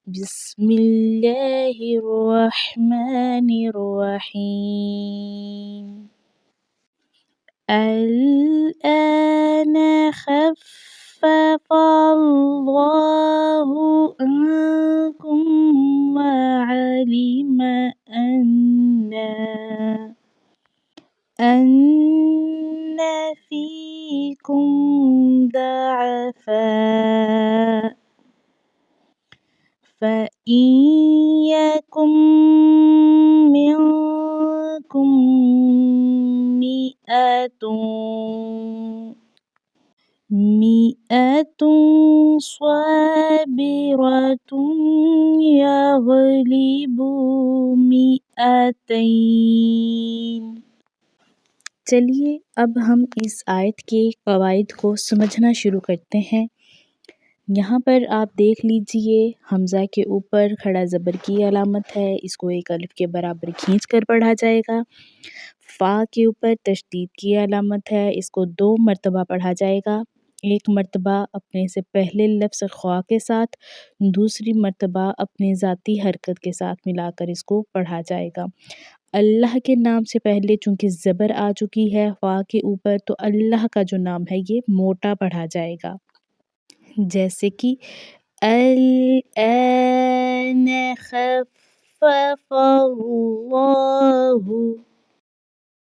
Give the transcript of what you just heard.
بسم اللہ الرحمن الرحیم الآن خفف اللہ عنکم وعلم أن فيكم ضعفا فإن يكن منكم مئة صابرة يغلبوا مئتين۔ چلیے اب ہم اس آیت کے قواعد کو سمجھنا شروع کرتے ہیں۔ یہاں پر آپ دیکھ لیجئے حمزہ کے اوپر کھڑا زبر کی علامت ہے، اس کو ایک الف کے برابر کھینچ کر پڑھا جائے گا۔ فا کے اوپر تشدید کی علامت ہے، اس کو 2 مرتبہ پڑھا جائے گا، ایک مرتبہ اپنے سے پہلے لفظ خوا کے ساتھ، دوسری مرتبہ اپنے ذاتی حرکت کے ساتھ ملا کر اس کو پڑھا جائے گا۔ اللہ کے نام سے پہلے چونکہ زبر آ چکی ہے فا کے اوپر، تو اللہ کا جو نام ہے یہ موٹا پڑھا جائے گا، جیسے کہ الآن خفف اللہ،